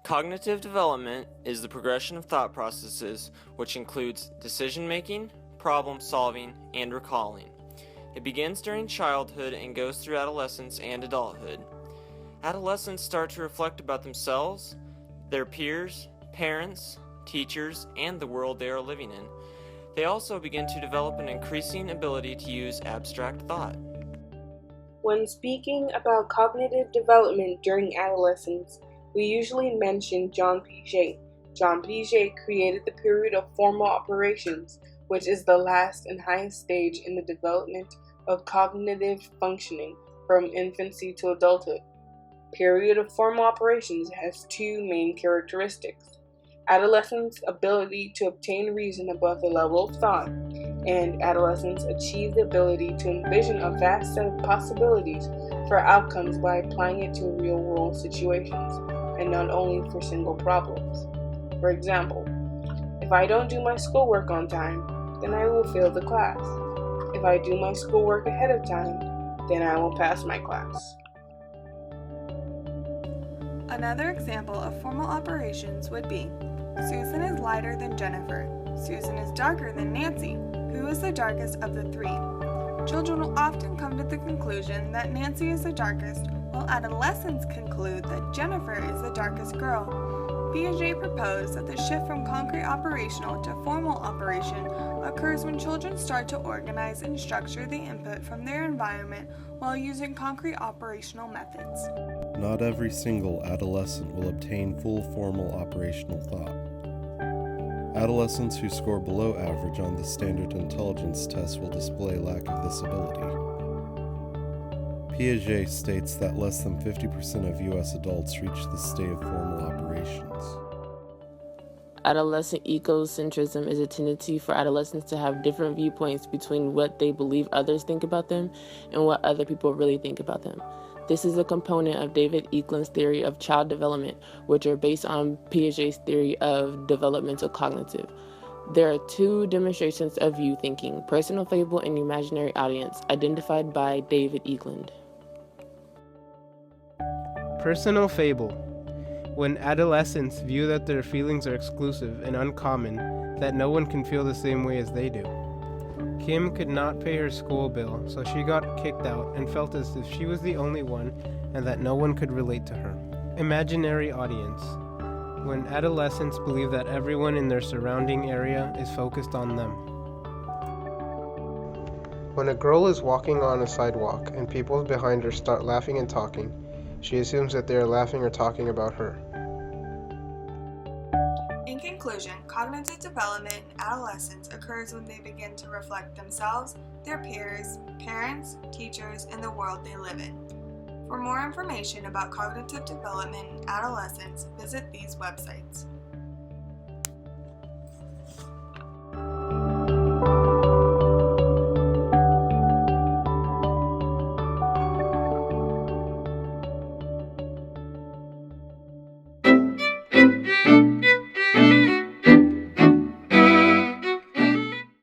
Cognitive development is the progression of thought processes, which includes decision-making, problem-solving, and recalling. It begins during childhood and goes through adolescence and adulthood. Adolescents start to reflect about themselves, their peers, parents, teachers, and the world they are living in. They also begin to develop an increasing ability to use abstract thought. When speaking about cognitive development during adolescence, we usually mention John Piaget. John Piaget created the period of formal operations, which is the last and highest stage in the development of cognitive functioning from infancy to adulthood. Period of formal operations has two main characteristics: adolescents' ability to obtain reason above the level of thought, and adolescents achieve the ability to envision a vast set of possibilities for outcomes by applying it to real-world situations, and not only for single problems. For example, if I don't do my schoolwork on time, then I will fail the class. If I do my schoolwork ahead of time, then I will pass my class. Another example of formal operations would be: Susan is lighter than Jennifer. Susan is darker than Nancy. Who is the darkest of the three? Children will often come to the conclusion that Nancy is the darkest, while adolescents conclude that Jennifer is the darkest girl. Piaget proposed that the shift from concrete operational to formal operation occurs when children start to organize and structure the input from their environment while using concrete operational methods. Not every single adolescent will obtain full formal operational thought. Adolescents who score below average on the Standard Intelligence Test will display lack of this ability. Piaget states that less than 50% of U.S. adults reach this state of formal operations. Adolescent egocentrism is a tendency for adolescents to have different viewpoints between what they believe others think about them and what other people really think about them. This is a component of David Eklund's theory of child development, which are based on Piaget's theory of developmental cognitive. There are two demonstrations of view thinking: personal fable and imaginary audience, identified by David Eklund. Personal fable. When adolescents view that their feelings are exclusive and uncommon, that no one can feel the same way as they do. Kim could not pay her school bill, so she got kicked out and felt as if she was the only one and that no one could relate to her. Imaginary audience. When adolescents believe that everyone in their surrounding area is focused on them. When a girl is walking on a sidewalk and people behind her start laughing and talking, she assumes that they are laughing or talking about her. In conclusion, cognitive development in adolescence occurs when they begin to reflect themselves, their peers, parents, teachers, and the world they live in. For more information about cognitive development in adolescence, visit these websites.